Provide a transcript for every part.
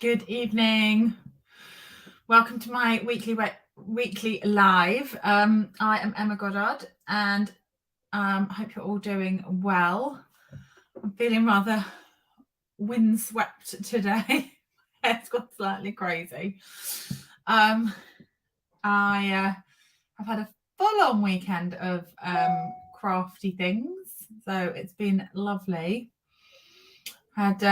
Good evening. Welcome to my weekly live. I am Emma Goddard, and I hope you're all doing well. I'm feeling rather windswept today. It's got slightly crazy. I have had a full-on weekend of crafty things, so it's been lovely. Had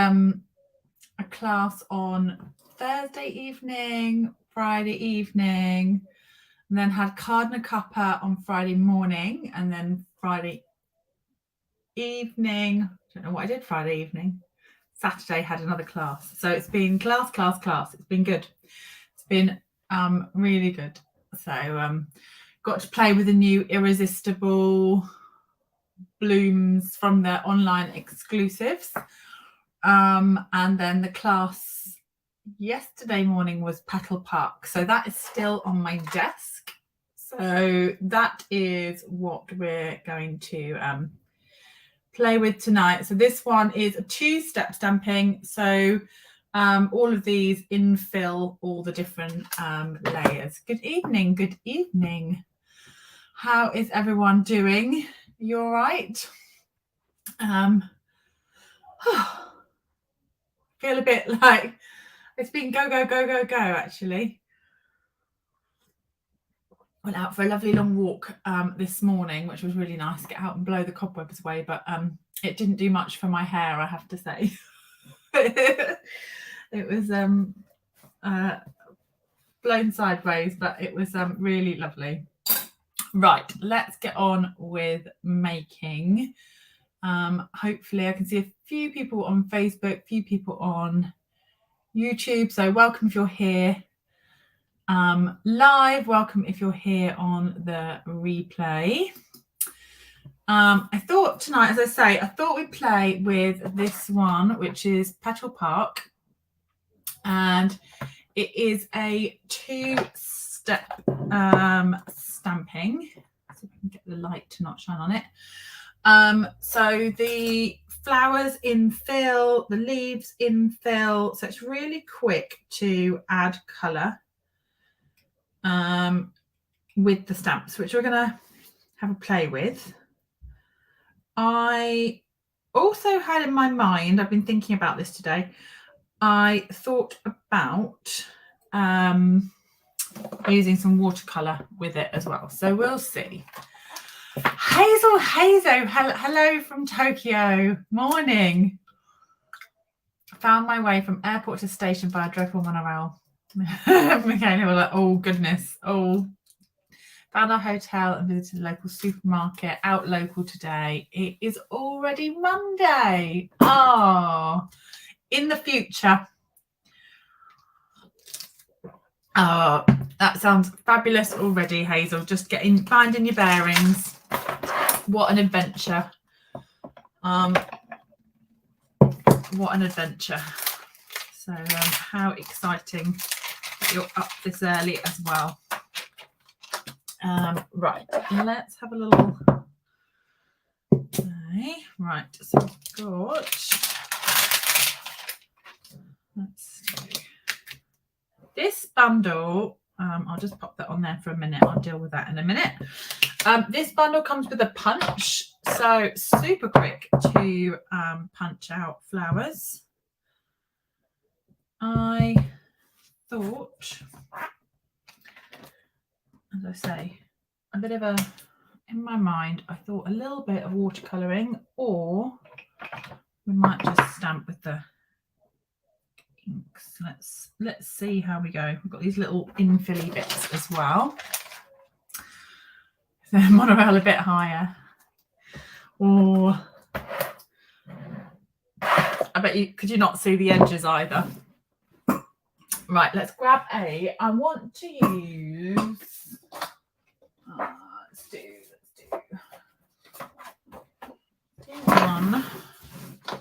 a class on Thursday evening, Friday evening, and then had card and a cuppa on Friday morning, and then Friday evening. I don't know what I did Friday evening. Saturday had another class. So it's been class. It's been good. It's been really good. So got to play with the new Irresistible blooms from the online exclusives. And then the class yesterday morning was Petal Park. So that is still on my desk. So that is what we're going to play with tonight. So this one is a 2-step stamping. So all of these infill all the different layers. Good evening. How is everyone doing? You all right? Feel a bit like it's been go, actually. Went out for a lovely long walk this morning, which was really nice to get out and blow the cobwebs away, but it didn't do much for my hair, I have to say. It was blown sideways, but it was really lovely. Right, let's get on with making. Hopefully I can see a few people on Facebook, a few people on YouTube. So welcome if you're here live. Welcome if you're here on the replay. I thought tonight, as I say, I thought we'd play with this one, which is Petal Park. And it is a 2-step stamping. See if I can get the light to not shine on it. So the flowers infill, the leaves infill, so it's really quick to add colour with the stamps, which we're going to have a play with. I also had in my mind, I've been thinking about this today, I thought about using some watercolour with it as well. So we'll see. Hazel, hello from Tokyo. Morning. Found my way from airport to station via dreadful monorail. Michaela were like, oh goodness. Oh, found our hotel and visited a local supermarket out local today. It is already Monday. Oh, in the future. Oh, that sounds fabulous already, Hazel. Just finding your bearings. What an adventure. What an adventure. So how exciting that you're up this early as well. Right, let's have a little. Okay, right, so we've got. Let's do this bundle. I'll just pop that on there for a minute. I'll deal with that in a minute. This bundle comes with a punch, so super quick to punch out flowers. I thought, as I say, a bit of in my mind, I thought a little bit of watercolouring, or we might just stamp with the inks. Let's see how we go. We've got these little infilly bits as well. The monorail a bit higher. Or I bet you could not see the edges either. Right, let's grab I want to use let's do one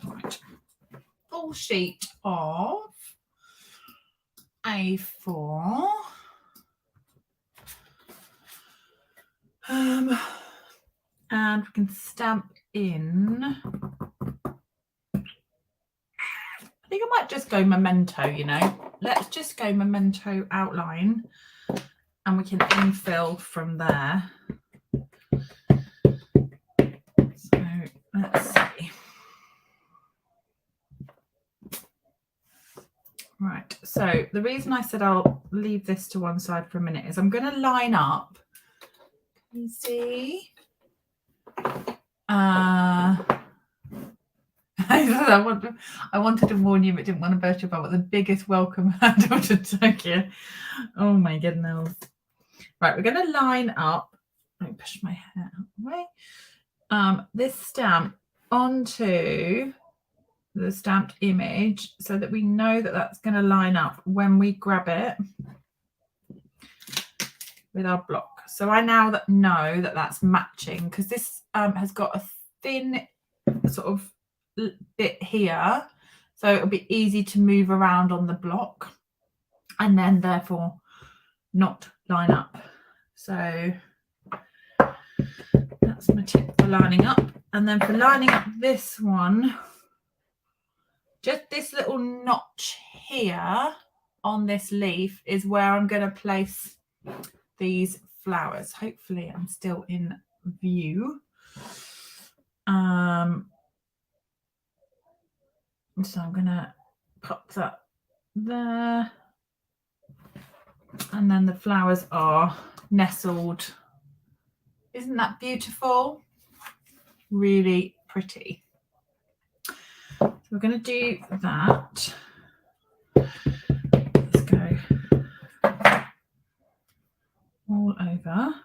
right, full sheet of A4. And we can stamp in think I might just go memento, you know. Let's just go memento outline and we can infill from there. So let's see. Right, so the reason I said I'll leave this to one side for a minute is I'm going to line up. Can you see? I wanted to warn you, but didn't want to burst your bubble. The biggest welcome handle to Tokyo. Oh my goodness. Right, we're going to line up. Let me push my hair away. This stamp onto the stamped image so that we know that that's going to line up when we grab it with our block. So I now know that that's matching because this has got a thin sort of bit here, so it'll be easy to move around on the block and then therefore not line up. So that's my tip for lining up. And then for lining up this one, just this little notch here on this leaf is where I'm going to place these flowers. Hopefully I'm still in view. So I'm going to pop that there. And then the flowers are nestled. Isn't that beautiful? Really pretty. So we're going to do that. Let's go all over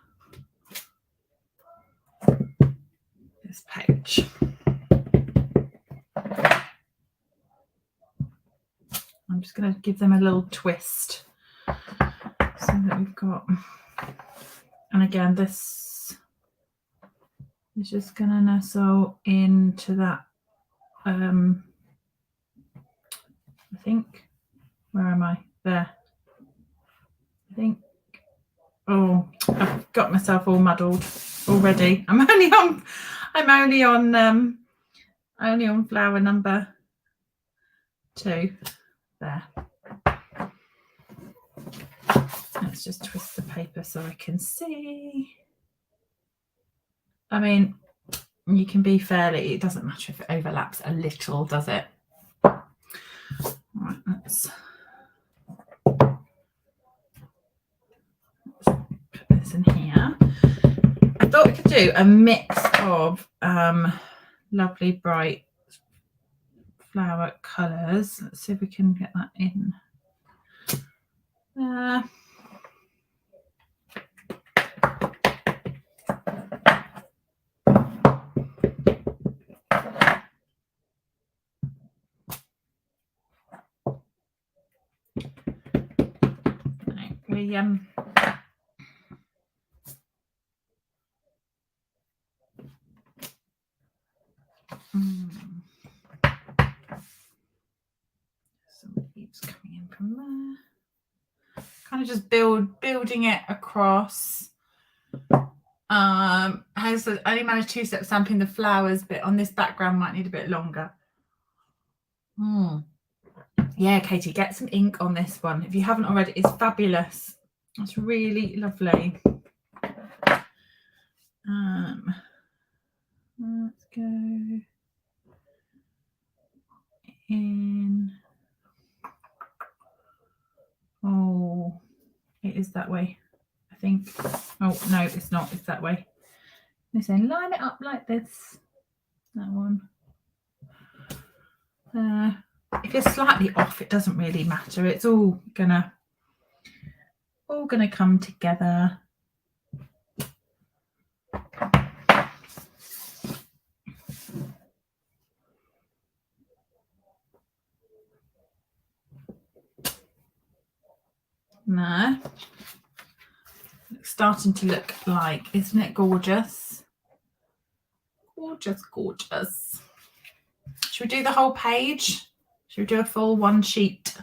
this page. I'm just going to give them a little twist so that we've got, and again, this is just going to nestle into that, I think, where am I? There. I think, oh, I've got myself all muddled already. I'm only on flower number 2. There. Let's just twist the paper so I can see. I mean, you can be fairly, it doesn't matter if it overlaps a little, does it? Right, let's put this in here. I thought we could do a mix of lovely bright flower colours. Let's see if we can get that in there. Some leaves coming in from there. Kind of just building it across. I only managed 2 steps stamping the flowers, but on this background might need a bit longer. Yeah, Katie, get some ink on this one if you haven't already. It's fabulous. It's really lovely. Let's go in. Oh, it is that way, I think. Oh no, it's not. It's that way. Listen, line it up like this. That one. If you're slightly off, it doesn't really matter. It's all gonna come together. No, it's starting to look like, isn't it gorgeous? Gorgeous, gorgeous. Should we do the whole page? Should we do a full one sheet?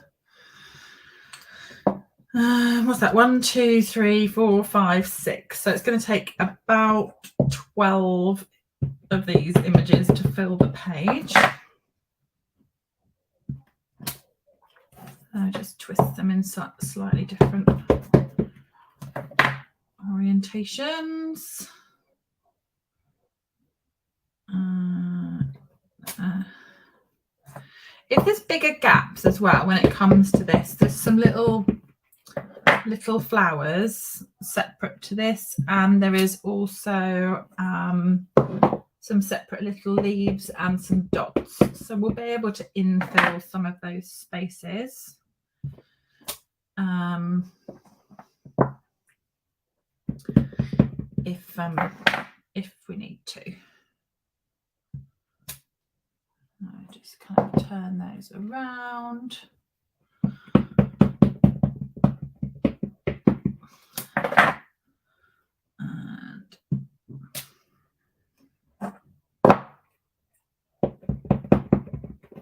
What's that? 1, 2, 3, 4, 5, 6. So it's going to take about 12 of these images to fill the page. I just twist them in slightly different orientations. If there's bigger gaps as well when it comes to this, there's some little flowers separate to this, and there is also some separate little leaves and some dots, so we'll be able to infill some of those spaces if we need to. I just kind of turn those around.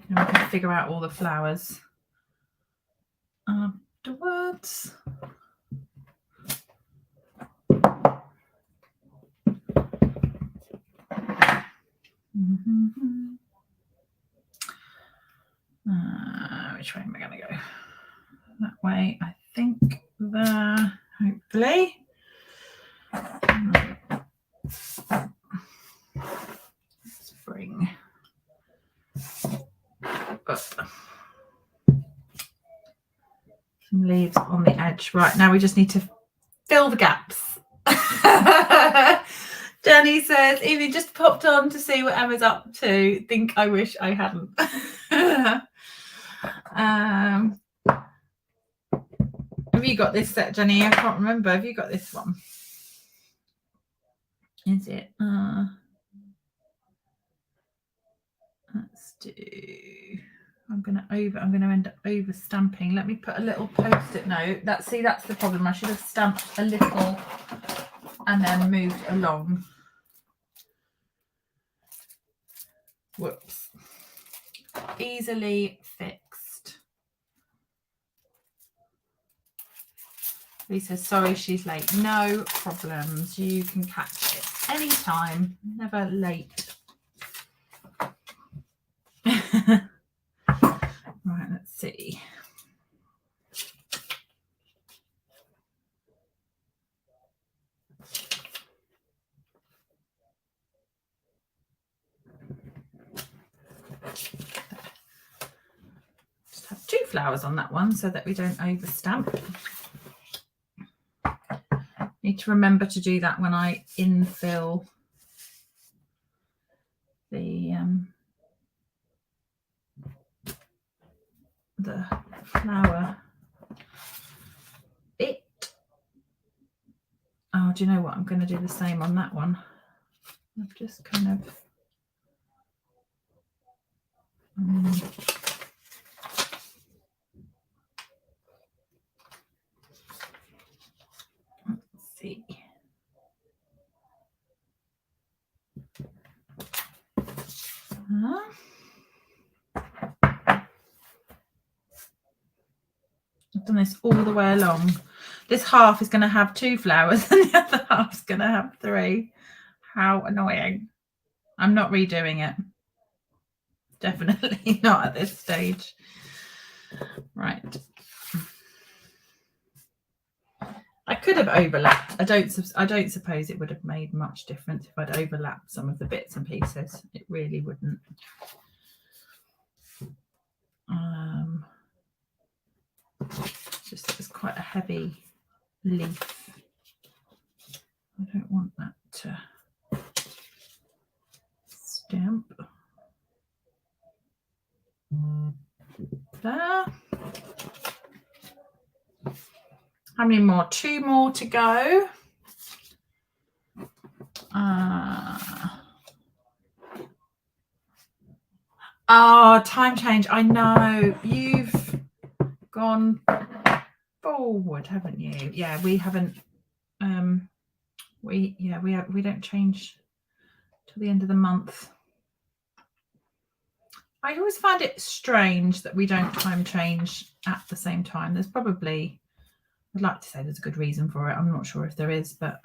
And we can figure out all the flowers afterwards. Which way am I going to go? That way, I think. There, hopefully. Let's bring up some leaves on the edge. Right, now we just need to fill the gaps. Jenny says, Evie just popped on to see what Emma's up to. Think I wish I hadn't. Have you got this set, Jenny? I can't remember. Have you got this one? Is it? Let's do. I'm gonna end up over stamping. Let me put a little post-it note. That's the problem. I should have stamped a little and then moved along. Whoops. Easily fixed. Lisa, sorry she's late. No problems. You can catch it anytime. Never late. Right, let's see. Just have 2 flowers on that one so that we don't overstamp. Need to remember to do that when I infill the flower bit. Oh, do you know what? I'm going to do the same on that one. I've just kind of let's see. I've done this all the way along. This half is going to have 2 flowers and the other half is going to have 3. How annoying. I'm not redoing it. Definitely not at this stage. Right. I could have overlapped. I don't suppose it would have made much difference if I'd overlapped some of the bits and pieces. It really wouldn't. Just it's quite a heavy leaf. I don't want that to stamp. There. How many more? 2 more to go. Oh, time change. I know. You've gone forward, haven't you? Yeah, we haven't. We don't change till the end of the month. I always find it strange that we don't time change at the same time. There's probably, I'd like to say there's a good reason for it. I'm not sure if there is, but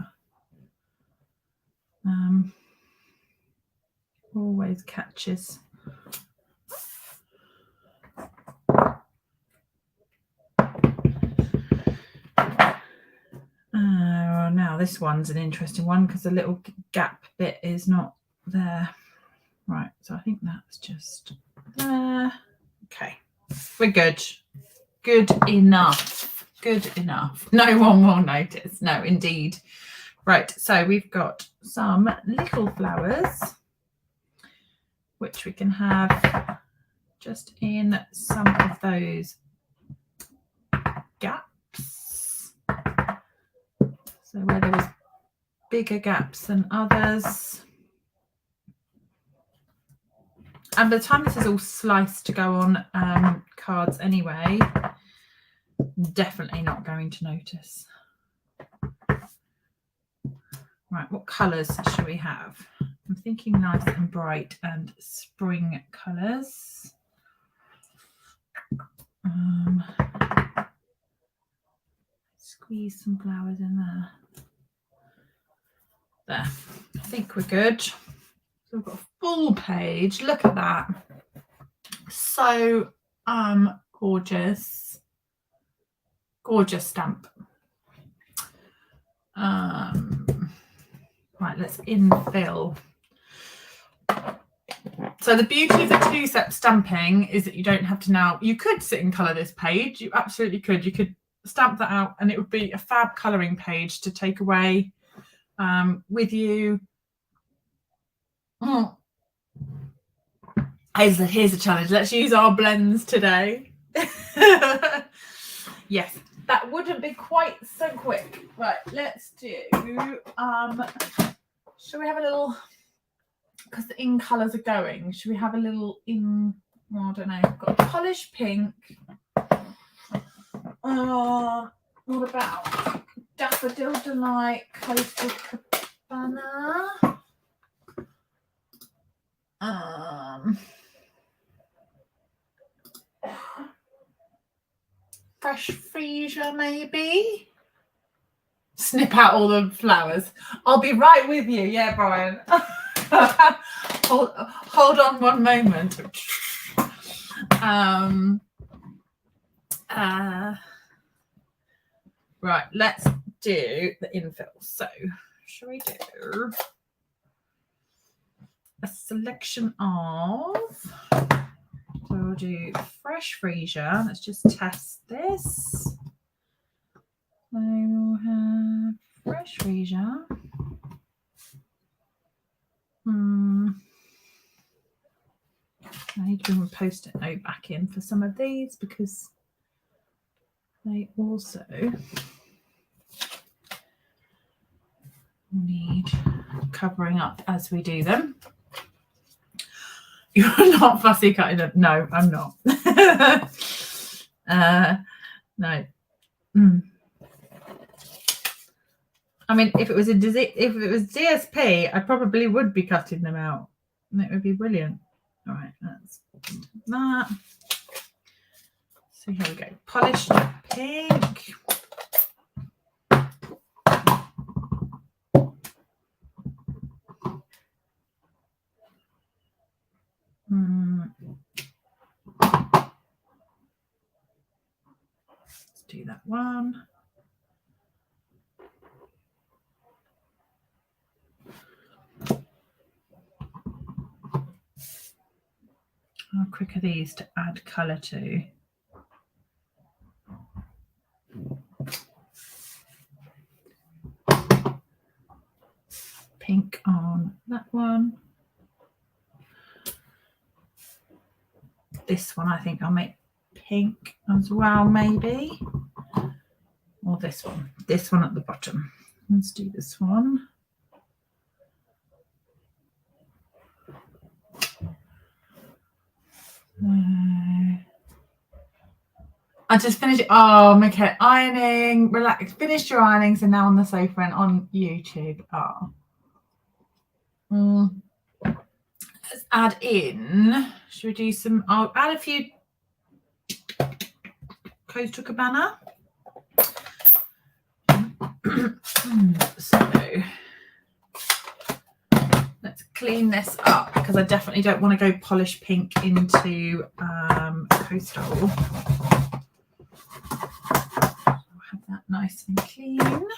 always catches. Now this one's an interesting one because the little gap bit is not there. Right, so I think that's just there. Okay, we're good. Good enough. Good enough. No one will notice. No, indeed. Right, so we've got some little flowers, which we can have just in some of those gaps. So where there was bigger gaps than others. And by the time this is all sliced to go on cards anyway, definitely not going to notice. Right, what colours should we have? I'm thinking nice and bright and spring colours. Squeeze some flowers in there. There, I think we're good. So we've got a full page. Look at that. So gorgeous. Gorgeous stamp. Right, let's infill. So the beauty of the two-step stamping is that you don't have to now, you could sit and colour this page. You absolutely could. You could stamp that out and it would be a fab colouring page to take away with you. Here's a challenge. Let's use our blends today. Yes, that wouldn't be quite so quick. Right, let's do, shall we have a little, because the in colours are going, should we have a little in, well, I don't know, I've got a polished pink. What about Daffodil Delight Coastal Cabana? Fresh Freesia, maybe? Snip out all the flowers. I'll be right with you. Yeah, Brian. hold on one moment. Right, let's do the infill. So, shall we do a selection of, so we'll do Fresh Freesia. Let's just test this. So we'll have Fresh Freesia. I need to bring a post-it note back in for some of these because they also need covering up as we do them. You're not fussy cutting them. No, I'm not. No. I mean, if it was DSP, I probably would be cutting them out, and it would be brilliant. All right, let's do that. So here we go. Polished pink. Let's do that one. How quick are these to add colour to? Pink on that one. This one I think I'll make pink as well, maybe. Or this one. This one at the bottom. Let's do this one. I just finished it. Oh, okay. Ironing, relax. Finished your ironing, so now on the sofa and on YouTube. Let's add in. Should we do some? I'll add a few Coastal Cabana. So let's clean this up because I definitely don't want to go polish pink into Coastal. I'll have that nice and clean.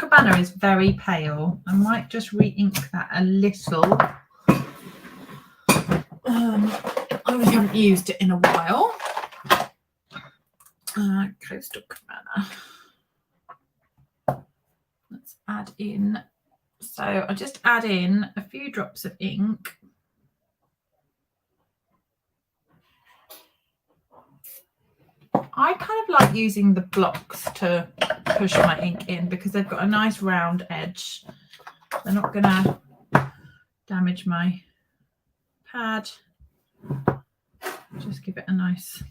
Cabana is very pale. I might just re-ink that a little. I really haven't used it in a while. Coastal Cabana. Let's add in. So I'll just add in a few drops of ink. I kind of like using the blocks to push my ink in because they've got a nice round edge. They're not going to damage my pad. Just give it a nice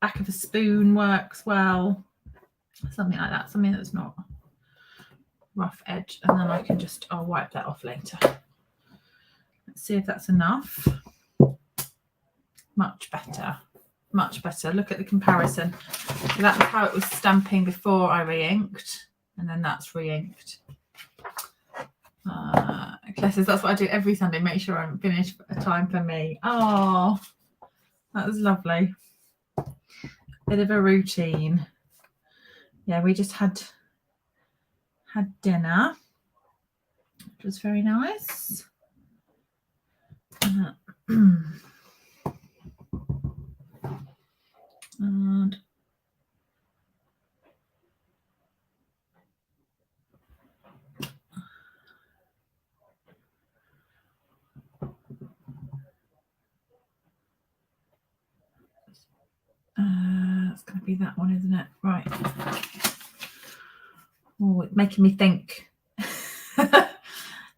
back of a spoon works well. Something like that, something that's not rough edge. And then I can just, I'll wipe that off later. Let's see if that's enough. Much better. Much better. Look at the comparison. So that's how it was stamping before I re-inked, and then that's re-inked. Claire says that's what I do every Sunday. Make sure I'm finished a time for me. Oh, that was lovely. Bit of a routine. Yeah, we just had dinner, which was very nice. And it's going to be that one, isn't it? Right. Oh, it's making me think.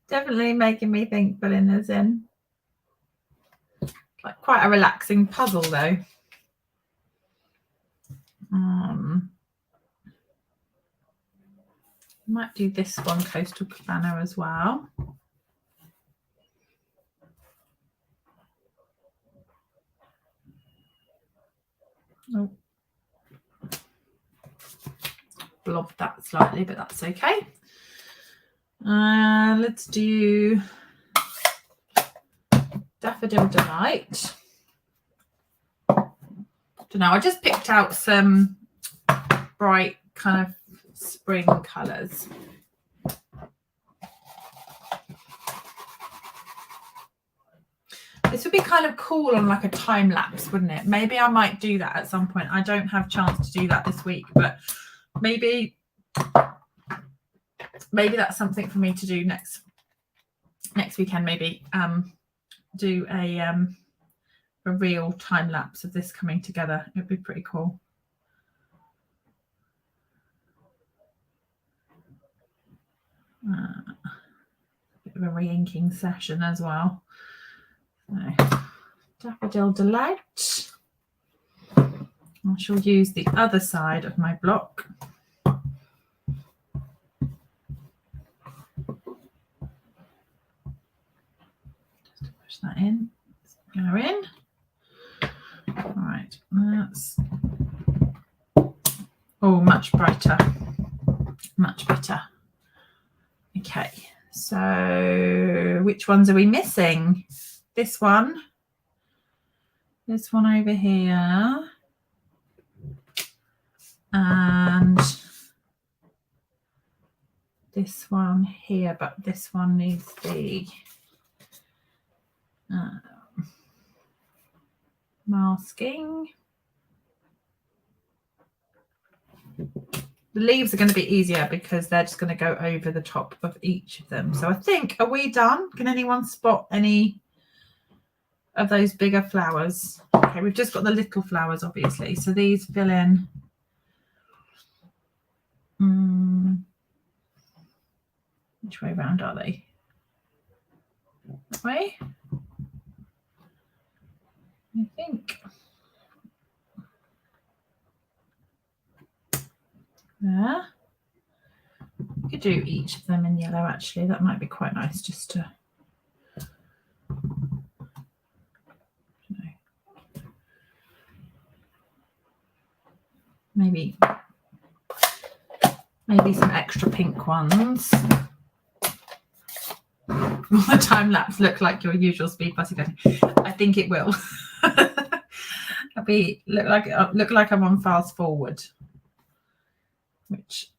Definitely making me think filling this in. Like quite a relaxing puzzle though. Might do this one, Coastal Cabana, as well. Oh, blobbed that slightly, but that's okay. Let's do Daffodil Delight. Don't know, I just picked out some bright kind of spring colours. This would be kind of cool on like a time lapse, wouldn't it? Maybe I might do that at some point. I don't have a chance to do that this week, but maybe that's something for me to do next weekend. Maybe do a real time lapse of this coming together. It'd be pretty cool. Bit of a re-inking session as well. So, Daffodil Delight. I shall use the other side of my block. Just push that in. Go in. All right, that's much brighter, much better. Okay, so which ones are we missing? This one over here, and this one here, but this one needs the masking. The leaves are going to be easier because they're just going to go over the top of each of them. So I think, are we done? Can anyone spot any of those bigger flowers? Okay, we've just got the little flowers, obviously. So these fill in. Which way round are they? That way? I think. There. You could do each of them in yellow, actually. That might be quite nice just to. Maybe some extra pink ones. Will the time lapse look like your usual speed fussy cutting? I think it will. Look like I'm on fast forward, which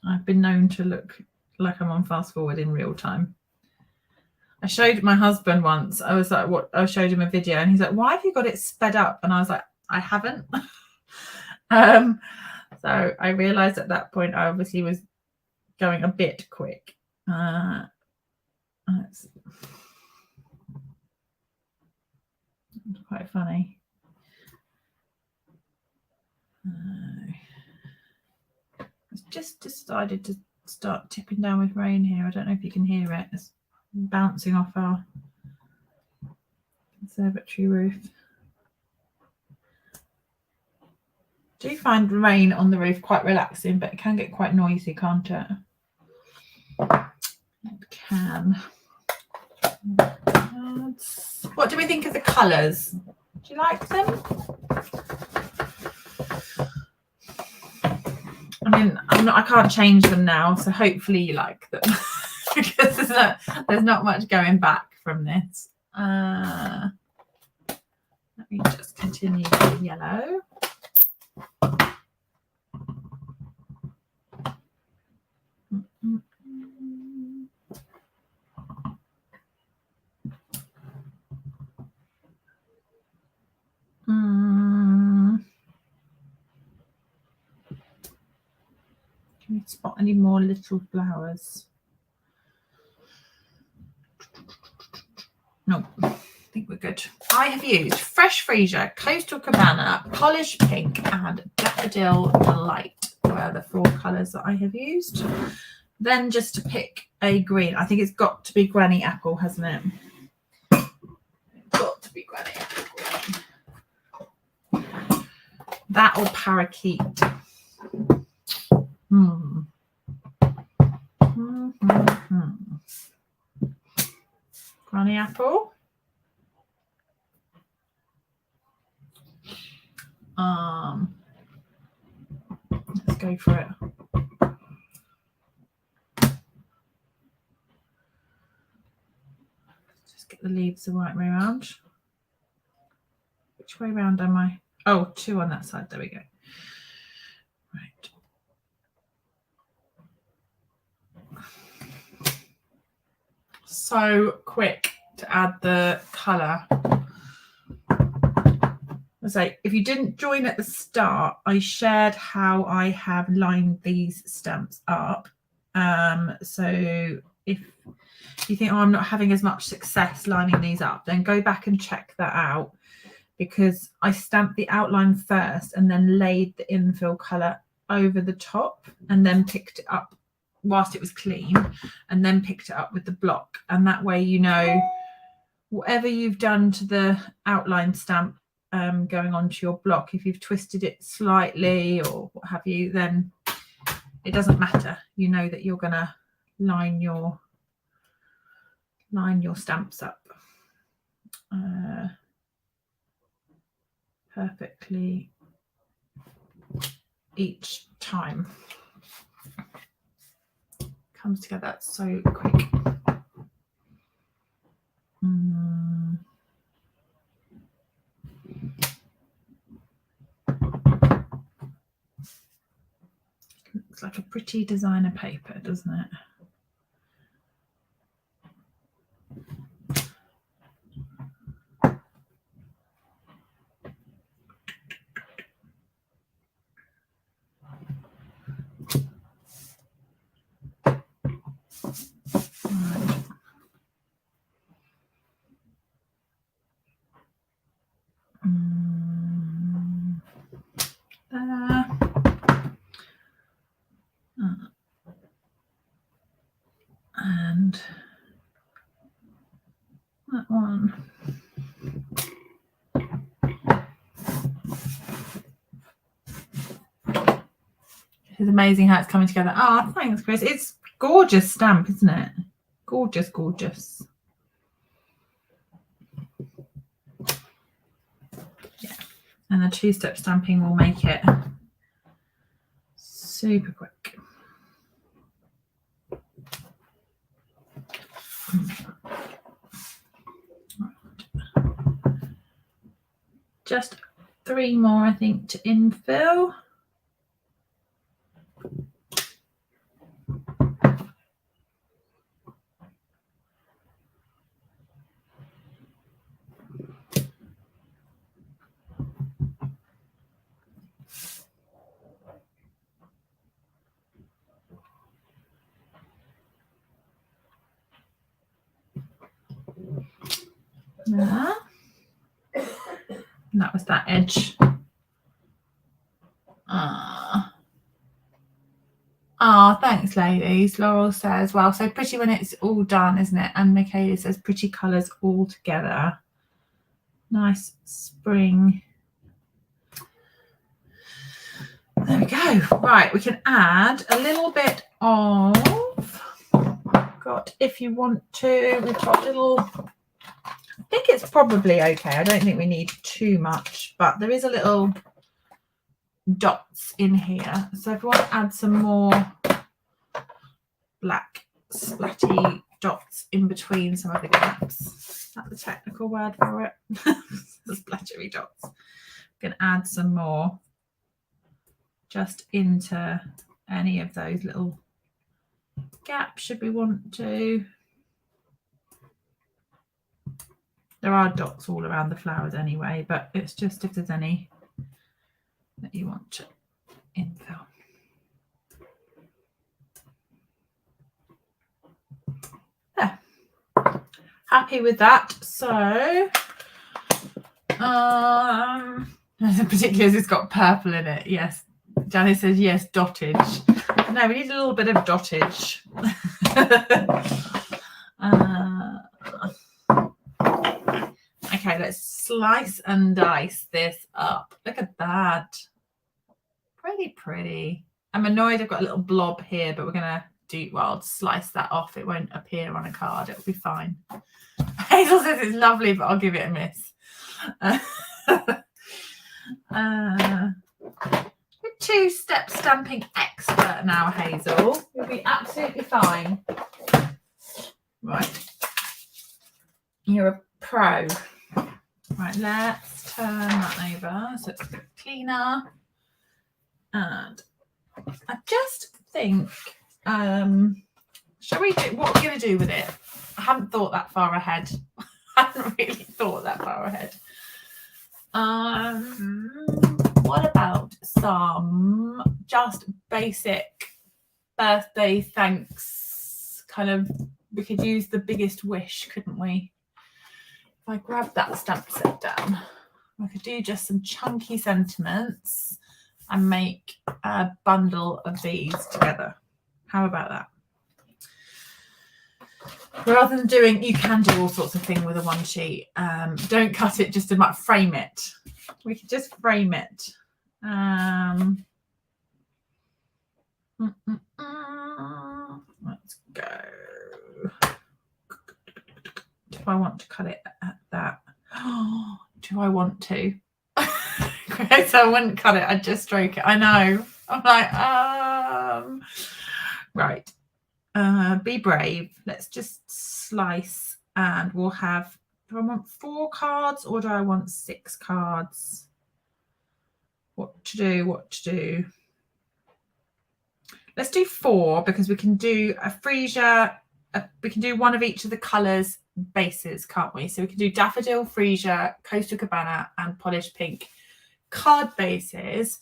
I've been known to look like I'm on fast forward in real time. I showed my husband once. I was like, "What?" I showed him a video, and he's like, "Why have you got it sped up?" And I was like, "I haven't." So I realised at that point I obviously was going a bit quick. It's quite funny. It's just decided to start tipping down with rain here. I don't know if you can hear it. It's bouncing off our conservatory roof. Do you find rain on the roof quite relaxing, but it can get quite noisy, can't it? It can. What do we think of the colours? Do you like them? I mean, I can't change them now, so hopefully you like them because there's not much going back from this. Let me just continue with the yellow. Can you spot any more little flowers? No, I think we're good. I have used Fresh Freesia, Coastal Cabana, Polished Pink, and Daffodil Delight. Were the 4 colours that I have used. Then just to pick a green. I think it's got to be Granny Apple, hasn't it? It's got to be Granny Apple green. That or Parakeet. Granny Apple. Let's go for it. Just get the leaves the right way around. Which way around am I? Oh, 2 on that side. There we go. Right. So quick to add the colour. So if you didn't join at the start, I shared how I have lined these stamps up. So if you think, oh, I'm not having as much success lining these up, then go back and check that out, because I stamped the outline first and then laid the infill colour over the top and then picked it up whilst it was clean and then picked it up with the block. And that way, you know, whatever you've done to the outline stamp going onto your block, if you've twisted it slightly or what have you, then it doesn't matter. You know that you're going to line your stamps up perfectly each time. Comes together so quick. Looks like a pretty designer paper, doesn't it? And that one. It's amazing how it's coming together. Oh, thanks, Chris. It's gorgeous stamp, isn't it? Gorgeous, gorgeous. Yeah. And the 2-step stamping will make it super quick. Just 3 more, I think, to infill. There. And that was that edge. Thanks, ladies. Laurel says, well, so pretty when it's all done, isn't it? And Michaela says, pretty colours all together. Nice spring. There we go. Right, we can add a little bit of, if you want to, we've got a little, I think it's probably okay. I don't think we need too much, but there is a little dots in here. So if we want to add some more black splatty dots in between some of the gaps, is that the technical word for it? The splattery dots. We can add some more just into any of those little gaps should we want to. There are dots all around the flowers anyway, but it's just if there's any that you want to infill. There. Happy with that. So particularly as it's got purple in it. Yes. Danny says yes, dottage. No, we need a little bit of dottage. Okay, let's slice and dice this up. Look at that. Pretty. I'm annoyed I've got a little blob here, but we're going to do, well, I'll slice that off. It won't appear on a card. It'll be fine. Hazel says it's lovely, but I'll give it a miss. Two-step stamping expert now, Hazel. You'll be absolutely fine. Right. You're a pro. Right, let's turn that over so it's a bit cleaner. And I just think, shall we do what we're going to do with it? I haven't thought that far ahead. I haven't really thought that far ahead. What about some just basic birthday thanks kind of, we could use the biggest wish, couldn't we? If I grab that stamp set down, I could do just some chunky sentiments and make a bundle of these together. How about that? Rather than doing, you can do all sorts of things with a one sheet. Don't cut it just to frame it. We could just frame it. Let's go. Do I want to cut it at that? Oh, do I want to? So I wouldn't cut it. I'd just stroke it. I know. I'm like, right. Be brave. Let's just slice, and we'll have. Do I want 4 cards or do I want 6 cards? What to do? Let's do 4 because we can do a freesia. We can do one of each of the colours bases, can't we? So we can do daffodil, freesia, coastal cabana, and polished pink card bases,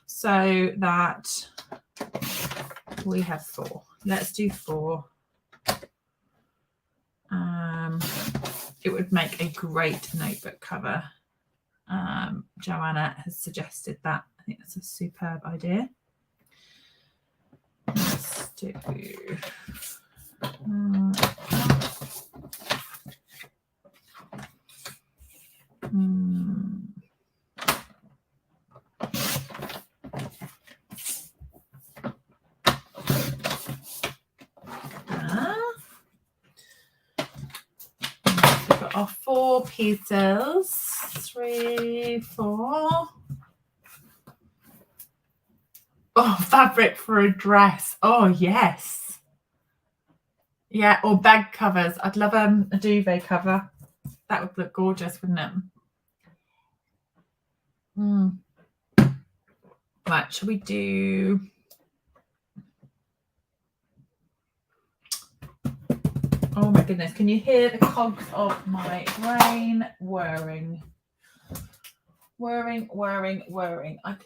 so that we have 4. Let's do 4. It would make a great notebook cover. Joanna has suggested that. I think that's a superb idea. Let's do we've got our 4 pieces. 3, 4. Oh, fabric for a dress. Oh, yes. Yeah, or bag covers. I'd love a duvet cover. That would look gorgeous, wouldn't it? Right, shall we do... Oh, my goodness. Can you hear the cogs of my brain whirring? Whirring.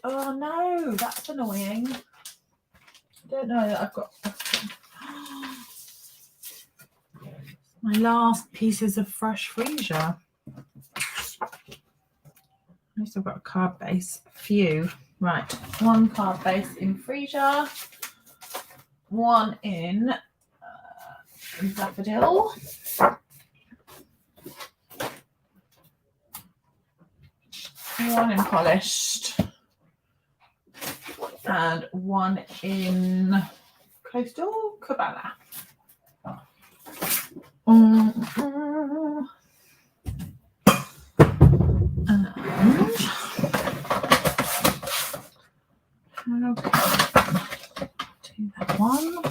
Oh, no, that's annoying. I don't know that I've got... my last pieces of fresh freesia. least I've got a card base. A few. Right. One card base in freezer. One in daffodil. One in polished. And one in coastal cabana. Do that one.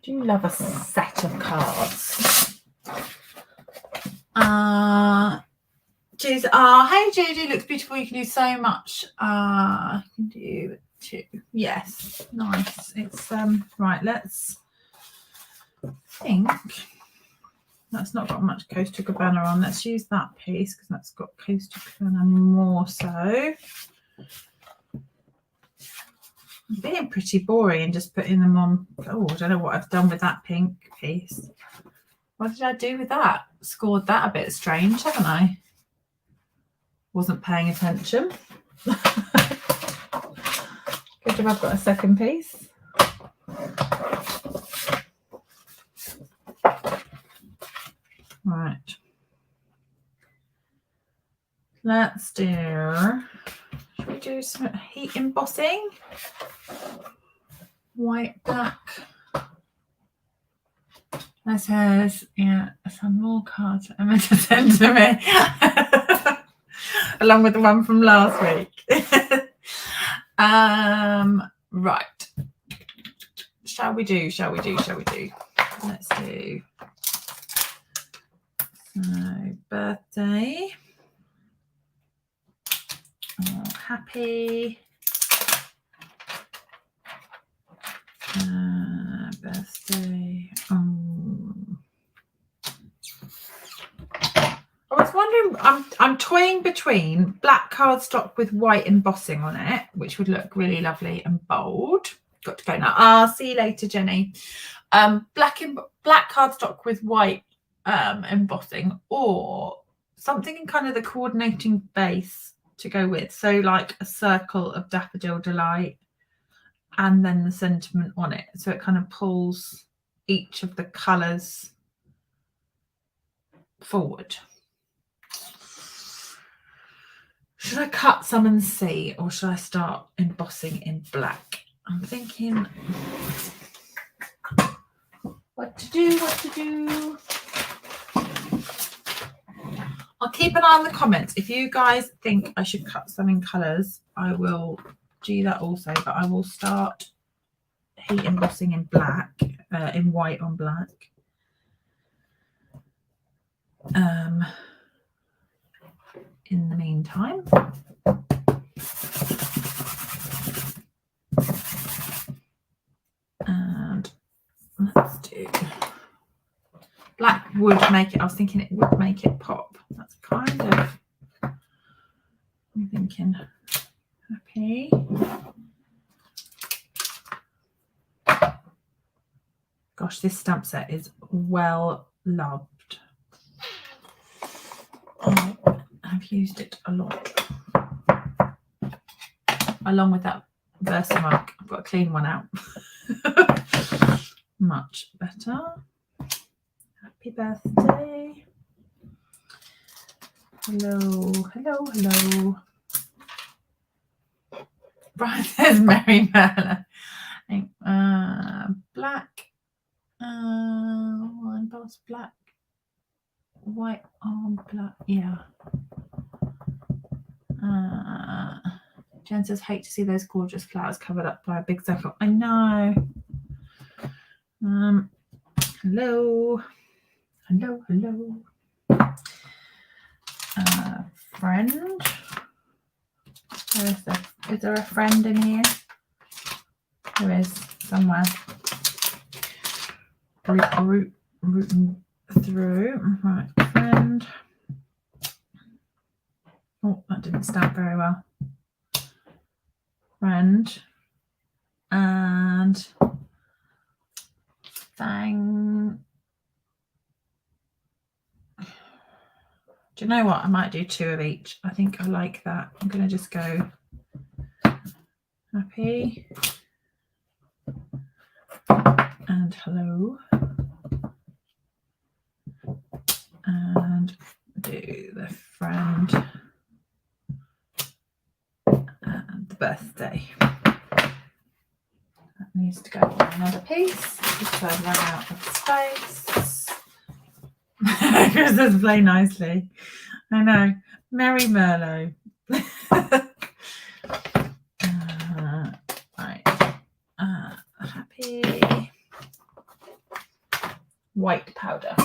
Do you love a set of cards? Judy, hey Judy, looks beautiful. You can do so much. You can do two. Yes, nice. It's right. Let's think. That's not got much Coastal Cabana on. Let's use that piece because that's got Coastal Cabana more so. I'm being pretty boring and just putting them on. Oh, I don't know what I've done with that pink piece. What did I do with that? Scored that a bit strange, haven't I? Wasn't paying attention. Good job I've got a second piece. Right. Let's do, should we do some heat embossing? White, black. That says, yeah, some more cards I meant to send to me. Along with the one from last week. Right. Shall we do? Let's do. So, birthday. Oh, happy. Birthday. I was wondering, I'm toying between black cardstock with white embossing on it, which would look really lovely and bold. Got to go now. See you later, Jenny. Black cardstock with white embossing, or something in kind of the coordinating base to go with. So like a circle of Daffodil Delight and then the sentiment on it. So it kind of pulls each of the colours forward. Should I cut some and see, or should I start embossing in black? I'm thinking what to do. I'll keep an eye on the comments. If you guys think I should cut some in colours, I will do that also, but I will start heat embossing in black, in white on black. In the meantime, and let's do black would make it. I was thinking it would make it pop. That's kind of, I'm thinking, happy. Gosh, this stamp set is well loved. I've used it a lot. Along with that Versamark, I've got a clean one out. Much better. Happy birthday. Hello. Right, there's Mary Merlin. Black. Emboss black. White on black. Yeah. Jen says, hate to see those gorgeous flowers covered up by a big circle. I know. Hello. Friend. Is there a friend in here? There is somewhere. through. Right, friend. Oh, that didn't stamp very well. Friend. And Fang. Do you know what? I might do 2 of each. I think I like that. I'm going to just go happy and hello. And do the friend and the birthday. That needs to go on another piece just so I run out of space. Because this play nicely. I know. Merry Merlot. Right. Happy white powder.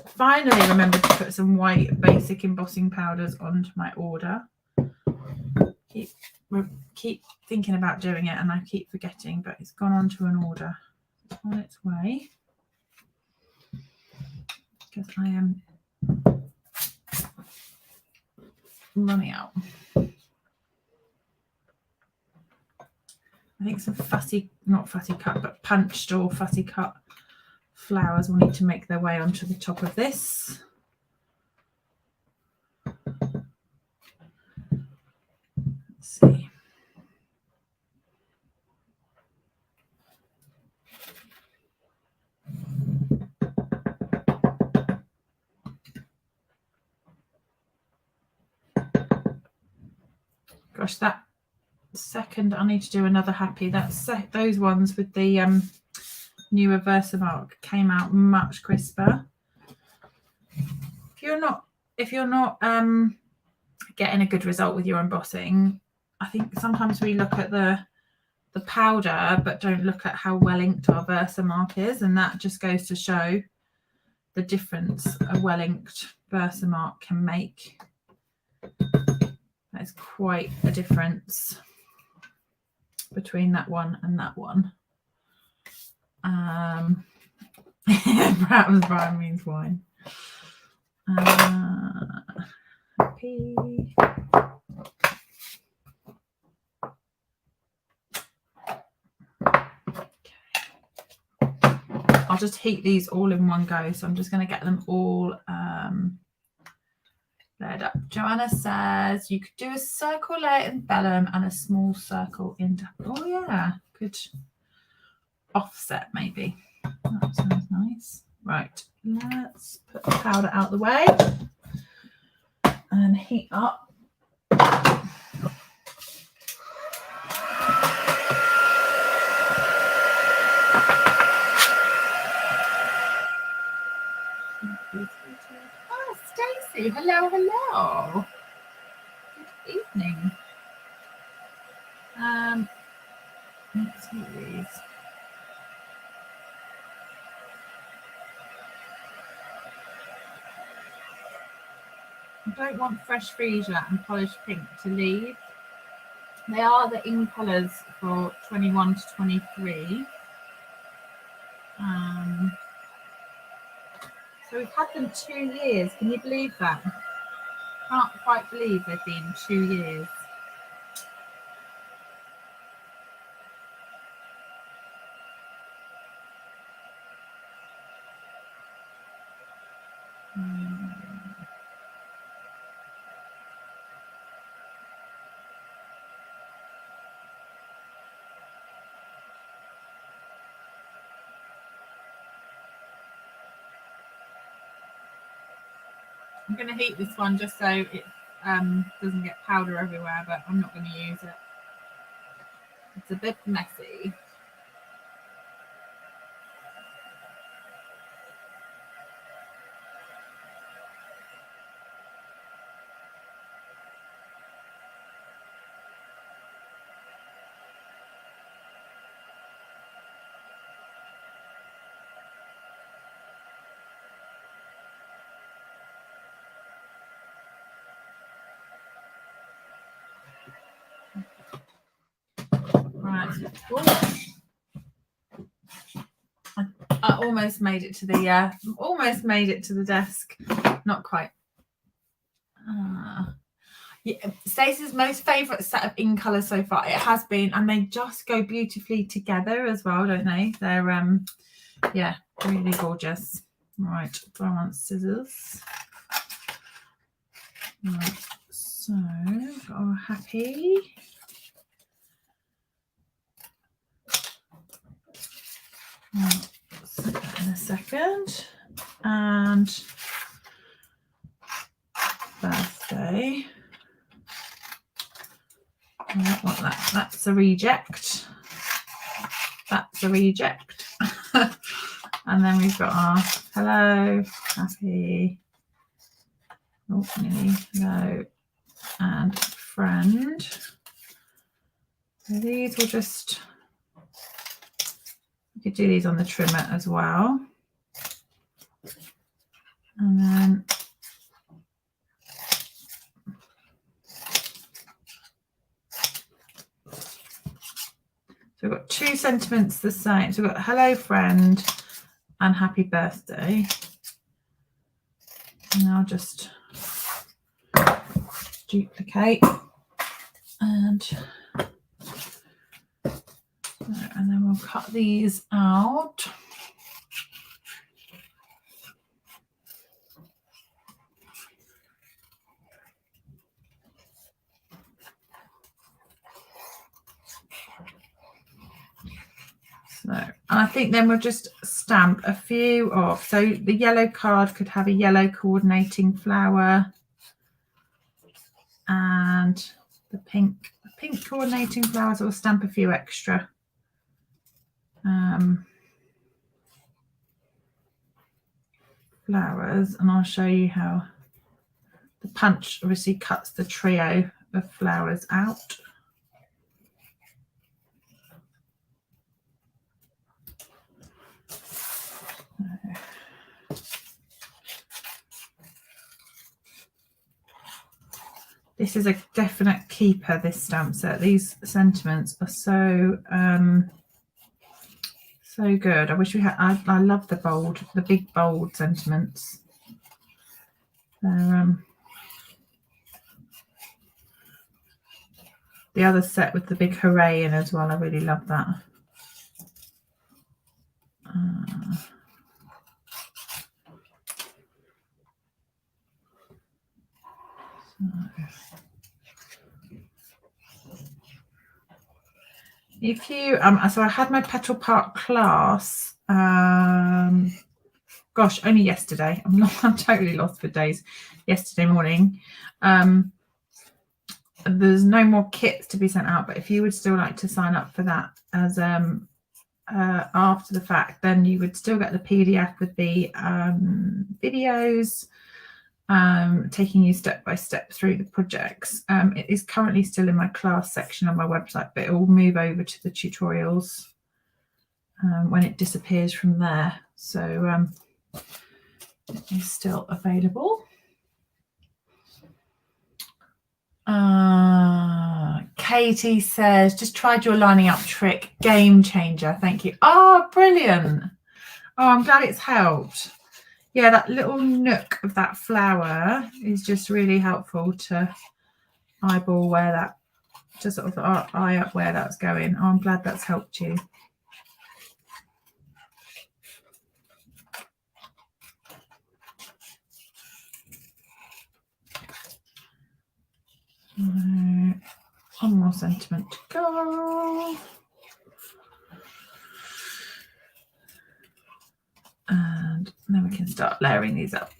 Finally remembered to put some white basic embossing powders onto my order. Keep thinking about doing it and I keep forgetting, but it's gone onto an order. It's on its way because I am running out. I think some not fussy cut, but punched or fussy cut flowers will need to make their way onto the top of this. Let's see. Gosh, that second I need to do another happy. That's those ones with the newer Versamark came out much crisper. If you're not getting a good result with your embossing, I think sometimes we look at the powder but don't look at how well inked our Versamark is, and that just goes to show the difference a well inked Versamark can make. That is quite a difference between that one and that one. Perhaps Brian means wine. Happy. I'll just heat these all in one go, so I'm just going to get them all layered up. Joanna says you could do a circle layer in vellum and a small circle in. Oh yeah, good offset maybe. That sounds nice. Right, let's put the powder out the way and heat up. Oh, Stacey, hello. Good evening. Let's see these. I don't want fresh freesia and polished pink to leave. They are the in colours for 21 to 23. So we've had them 2 years. Can you believe that? Can't quite believe they've been 2 years. I'm going to heat this one just so it doesn't get powder everywhere, but I'm not going to use it. It's a bit messy. Right. I almost made it to the desk. Not quite. Yeah, Stacey's most favourite set of in colours so far. It has been, and they just go beautifully together as well, don't they? They're yeah, really gorgeous. Right, do I want scissors? Right, so got our happy. Right, set that in a second. And birthday. I don't want that. That's a reject. That's a reject. And then we've got our hello, happy, oh, nearly, hello, and friend. So these will just, you could do these on the trimmer as well. And then so we've got two sentiments the same. So we've got hello friend and happy birthday. And I'll just duplicate and then we'll cut these out. So, and I think then we'll just stamp a few off. So the yellow card could have a yellow coordinating flower, and the pink coordinating flowers. We'll stamp a few extra. Flowers, and I'll show you how the punch obviously cuts the trio of flowers out. This is a definite keeper, this stamp set. These sentiments are so so good. I wish we had, I love the big bold sentiments. They're the other set with the big hooray in as well. I really love that. If you so I had my Petal Park class gosh, only yesterday. I'm totally lost for days. Yesterday morning. There's no more kits to be sent out, but if you would still like to sign up for that as after the fact, then you would still get the PDF with the videos taking you step by step through the projects. It is currently still in my class section on my website, but it will move over to the tutorials when it disappears from there. So it is still available. Katie says, just tried your lining up trick, game changer. Thank you. Oh, brilliant. Oh, I'm glad it's helped. Yeah, that little nook of that flower is just really helpful to eyeball where that, to sort of eye up where that's going. Oh, I'm glad that's helped you. One more sentiment to go. And then we can start layering these up.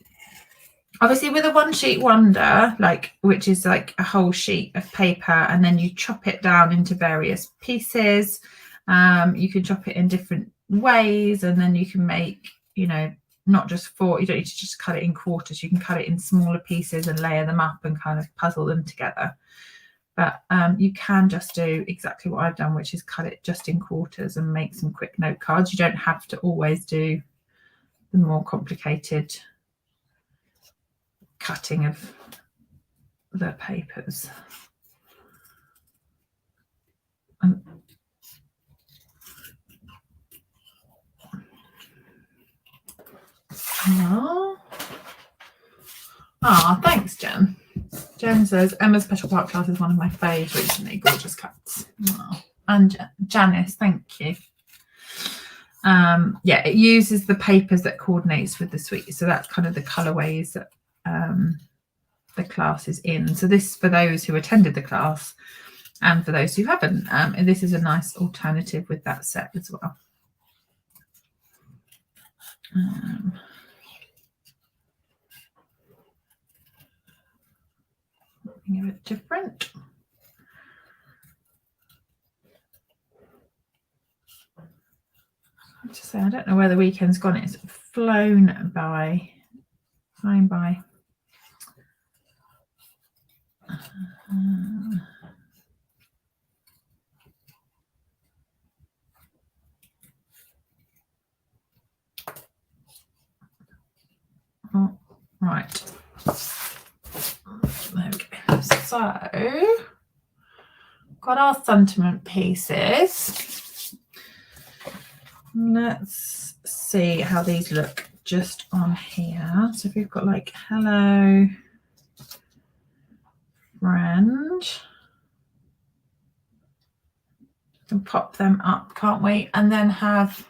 Obviously with a one sheet wonder, which is like a whole sheet of paper, and then you chop it down into various pieces. You can chop it in different ways, and then you can make, not just four, you don't need to just cut it in quarters. You can cut it in smaller pieces and layer them up and kind of puzzle them together. But you can just do exactly what I've done, which is cut it just in quarters and make some quick note cards. You don't have to always do the more complicated cutting of the papers. are. Ah, thanks, Jen. Jen says Emma's Petal Park class is one of my faves recently. Gorgeous cuts. Oh. And Janice, thank you. Yeah, it uses the papers that coordinates with the suite. So that's kind of the colourways that the class is in. So this for those who attended the class and for those who haven't. And this is a nice alternative with that set as well. Something a bit different. I have to say, I don't know where the weekend's gone. It's flown by. Oh, right. There we go. So, got our sentiment pieces. Let's see how these look just on here. So if we've got like hello friend, we can pop them up, can't we? And then have,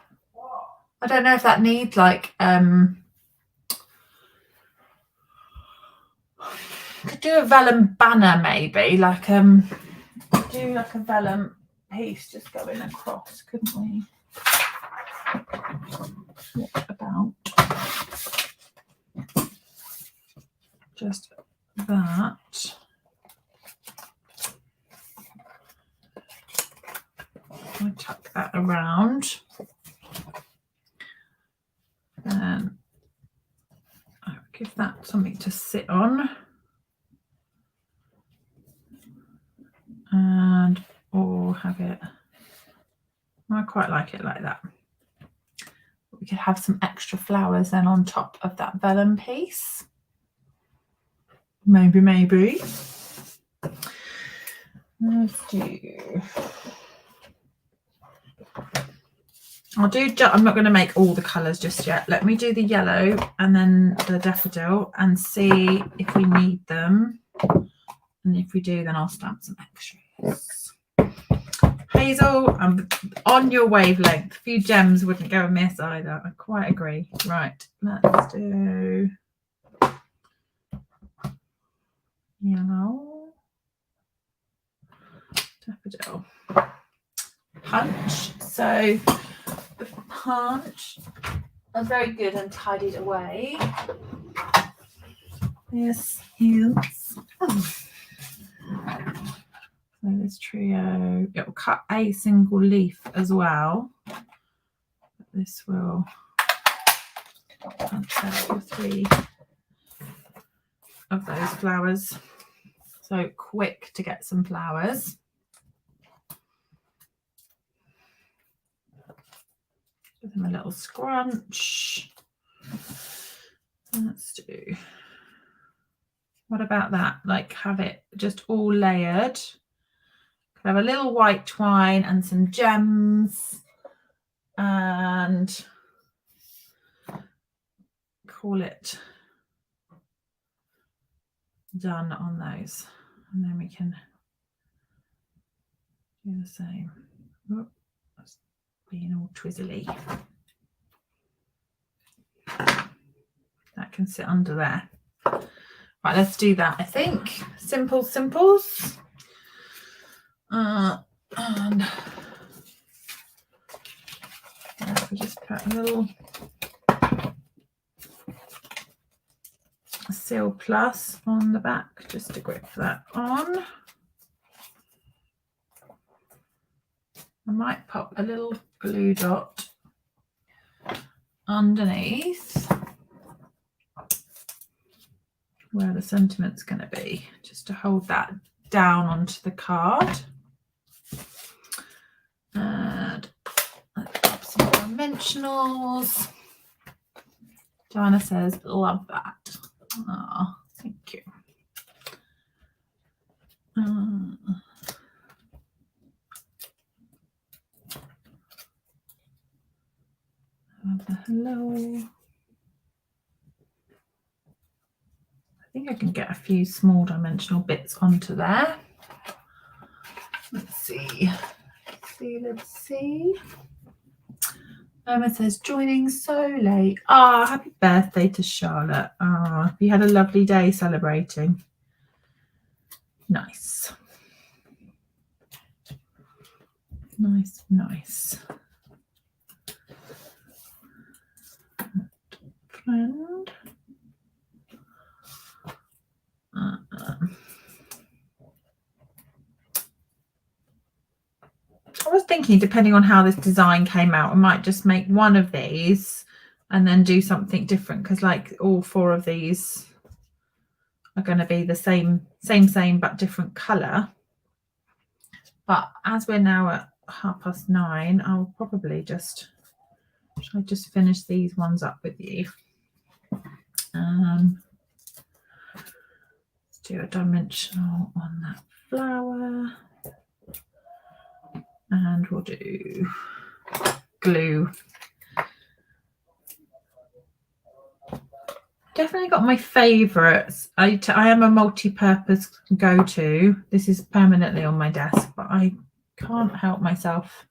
I don't know if that needs like could do a vellum banner maybe, like do like a vellum piece just going across, couldn't we? What about just that? I'll tuck that around and I'll give that something to sit on, and or have it, I quite like it like that. We could have some extra flowers then on top of that vellum piece. Maybe. Let's do. I'm not going to make all the colours just yet. Let me do the yellow and then the daffodil and see if we need them. And if we do, then I'll stamp some extras. Hazel, I'm on your wavelength. A few gems wouldn't go amiss either. I quite agree. Right, let's do yellow, daffodil, punch. So the punch is very good and tidied away. This is so this trio. It will cut a single leaf as well. This will punch out 3 of those flowers. So quick to get some flowers. Give them a little scrunch. Let's do, what about that? Like have it just all layered. Could have a little white twine and some gems and call it done on those. And then we can do the same. Oh, that's being all twizzly. That can sit under there. Right, let's do that. I think simples. And we just put a little Seal Plus on the back just to grip that on. I might pop a little glue dot underneath where the sentiment's going to be, just to hold that down onto the card. And let's pop some dimensionals. Joanna says, love that. Oh, thank you. Hello. think I can get a few small dimensional bits onto there. Let's see. Let's see. Emma says, joining so late. Ah, happy birthday to Charlotte. Ah, you had a lovely day celebrating. Nice. Nice, nice. Friend. I was thinking, depending on how this design came out, I might just make one of these and then do something different, because like all 4 of these are going to be the same but different colour. But as we're now at 9:30, I'll probably just finish these ones up with you. Let's do a dimensional on that flower, and we'll do glue. Definitely got my favourites. I am a multi-purpose go-to. This is permanently on my desk, but I can't help myself.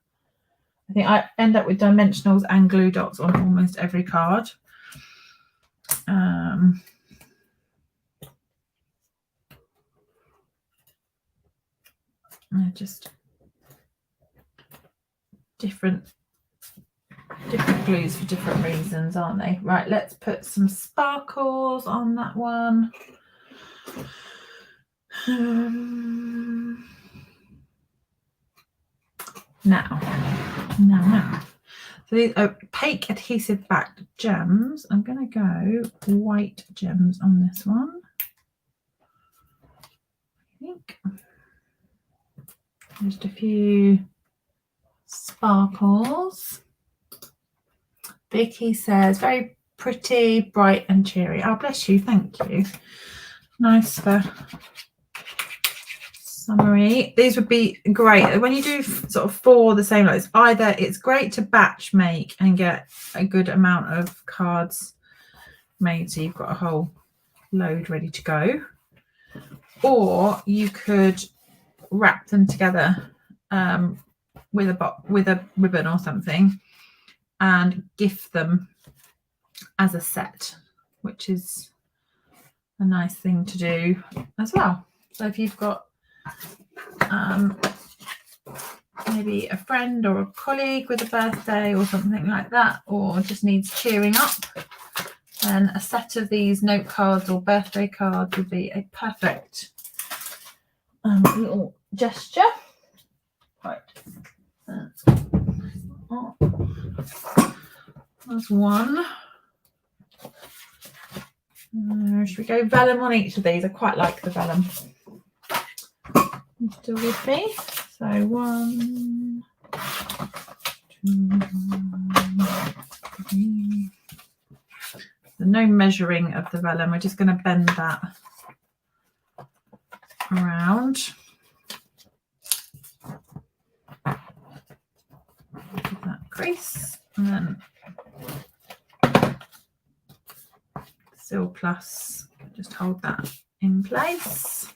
I think I end up with dimensionals and glue dots on almost every card. They're just different glues for different reasons, aren't they? Right, let's put some sparkles on that one. Now. So these opaque adhesive backed gems. I'm going to go white gems on this one. I think just a few sparkles. Vicky says, very pretty, bright and cheery. Oh, bless you. Thank you. Nice for summery. These would be great when you do sort of 4 the same loads. Either it's great to batch make and get a good amount of cards made, so you've got a whole load ready to go, or you could wrap them together with a ribbon or something and gift them as a set, which is a nice thing to do as well. So if you've got maybe a friend or a colleague with a birthday or something like that, or just needs cheering up, then a set of these note cards or birthday cards would be a perfect little gesture. Right, that's one. Should we go vellum on each of these? I quite like the vellum. You still with me? So 1, 2, 3. There's no measuring of the vellum. We're just going to bend that around. Give that crease, and then Seal Plus, just hold that in place.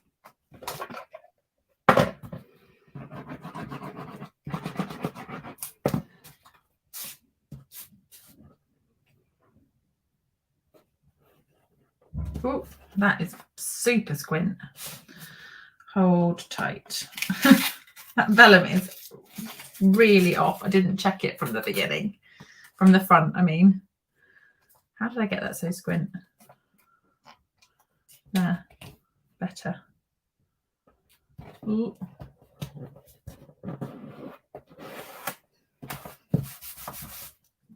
Oh, that is super squint. Hold tight. That vellum is really off. I didn't check it from the beginning, from the front, I mean. How did I get that so squint? There, better. Ooh.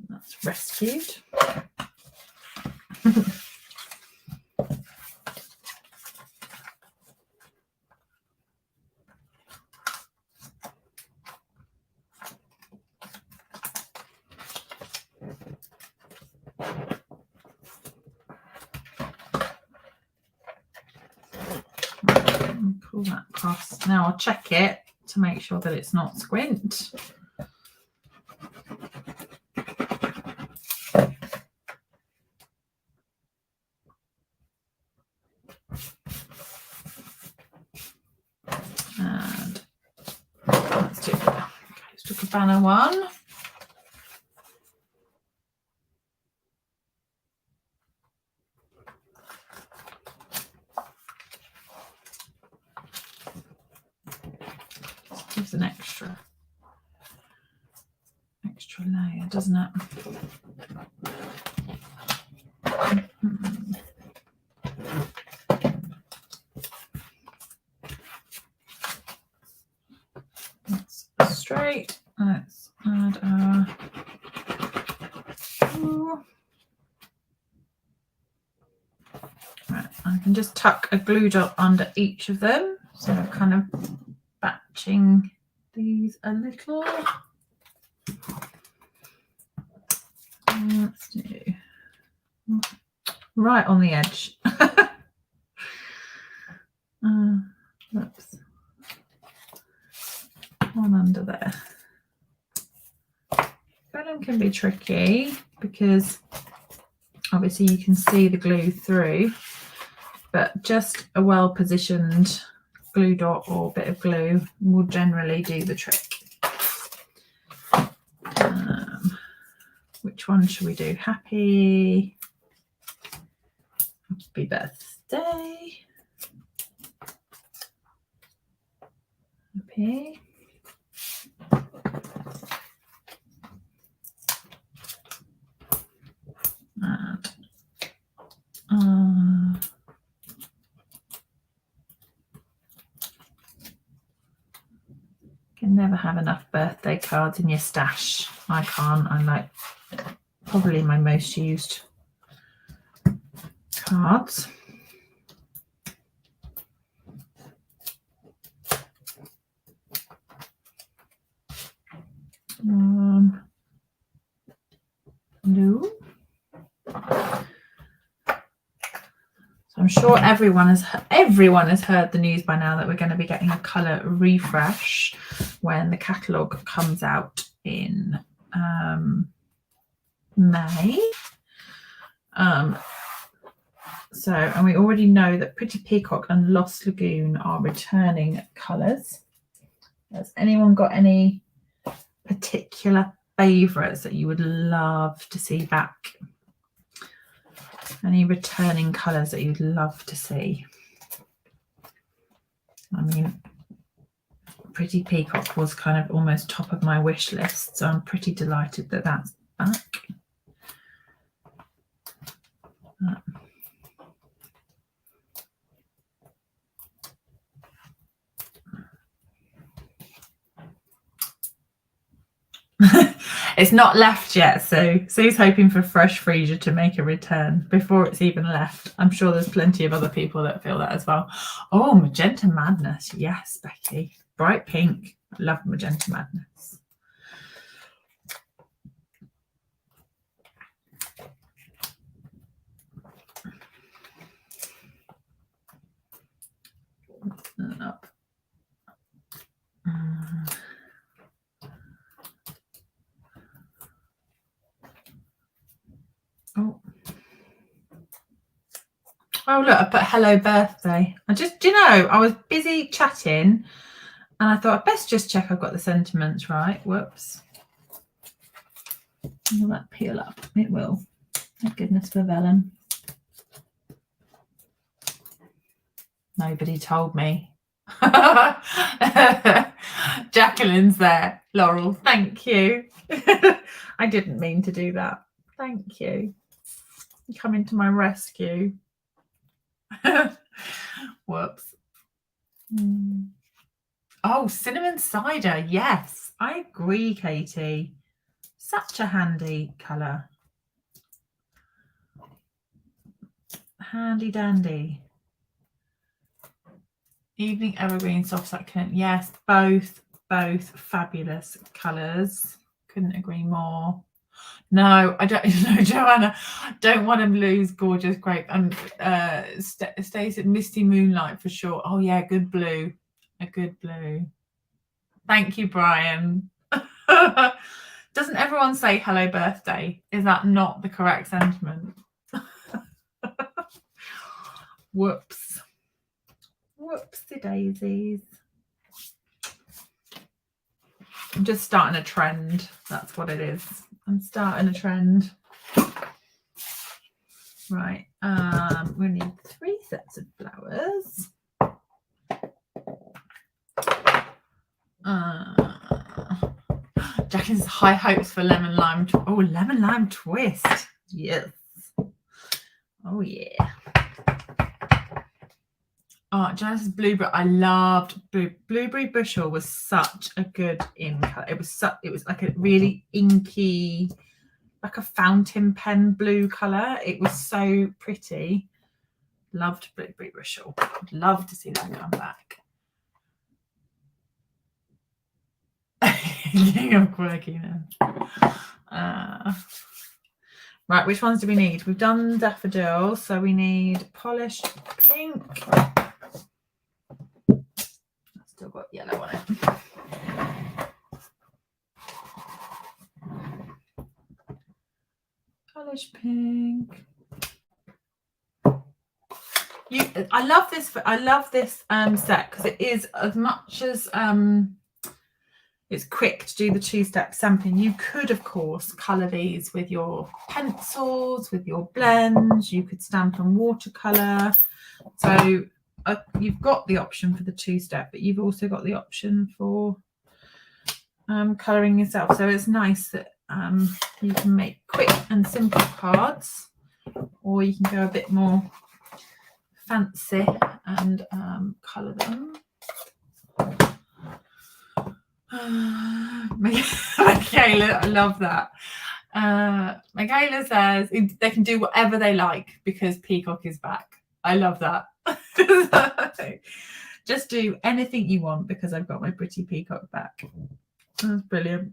That's rescued. Pull that across. Now I'll check it to make sure that it's not squint. banner one. Just gives an extra layer, doesn't it? That's straight. Let's add our right. I can just tuck a glue dot under each of them, so I'm kind of batching these a little. Let's do right on the edge. Oops. One under there. Vellum can be tricky because obviously you can see the glue through, but just a well-positioned glue dot or bit of glue will generally do the trick. Which one should we do? Happy birthday. Happy. And can never have enough birthday cards in your stash. I can't. I'm like probably my most used cards. No. So I'm sure everyone has heard the news by now that we're going to be getting a colour refresh when the catalogue comes out in May. And we already know that Pretty Peacock and Lost Lagoon are returning colours. Has anyone got any particular favourites that you would love to see back? Any returning colours that you'd love to see? I mean, Pretty Peacock was kind of almost top of my wish list, so I'm pretty delighted that that's back. It's not left yet, so Sue's hoping for Fresh Freesia to make a return before it's even left. I'm sure there's plenty of other people that feel that as well. Oh, Magenta Madness. Yes, Becky. Bright pink. I love Magenta Madness. Up. Oh, look, I put hello birthday. I was busy chatting and I thought I'd best just check I've got the sentiments right. Whoops. Will that peel up? It will. Thank goodness for vellum. Nobody told me. Jacqueline's there. Laurel, thank you. I didn't mean to do that. Thank you. You coming to my rescue. Whoops. Oh, cinnamon cider. Yes, I agree, Katie. Such a handy colour. Handy dandy. Evening evergreen soft succulent. Yes, both fabulous colours. Couldn't agree more. No, I don't know, Joanna. Don't want to lose gorgeous grape. And stays at Misty Moonlight for sure. Oh yeah, good blue. A good blue. Thank you, Brian. Doesn't everyone say hello birthday? Is that not the correct sentiment? Whoops. Whoopsie daisies. I'm just starting a trend. That's what it is. I'm starting a trend. Right. We need 3 sets of flowers. Jacqueline's high hopes for lemon lime. Oh, lemon lime twist. Yes. Oh yeah. Oh, Janice's blueberry. I loved blueberry bushel. Was such a good in color. It was like a really inky, like a fountain pen blue color. It was so pretty. Loved blueberry bushel. Would love to see that come back. I'm quirky now. Right, which ones do we need? We've done daffodil, so we need polished pink. Still got yellow on it. Polished pink. I love this set because it is, as much as it's quick to do the 2-step stamping. You could, of course, colour these with your pencils, with your blends. You could stamp on watercolour. So you've got the option for the 2-step, but you've also got the option for colouring yourself. So it's nice that you can make quick and simple cards, or you can go a bit more fancy and colour them. Michaela, I love that. Michaela says they can do whatever they like because Peacock is back. I love that. Just do anything you want because I've got my pretty Peacock back. That's brilliant.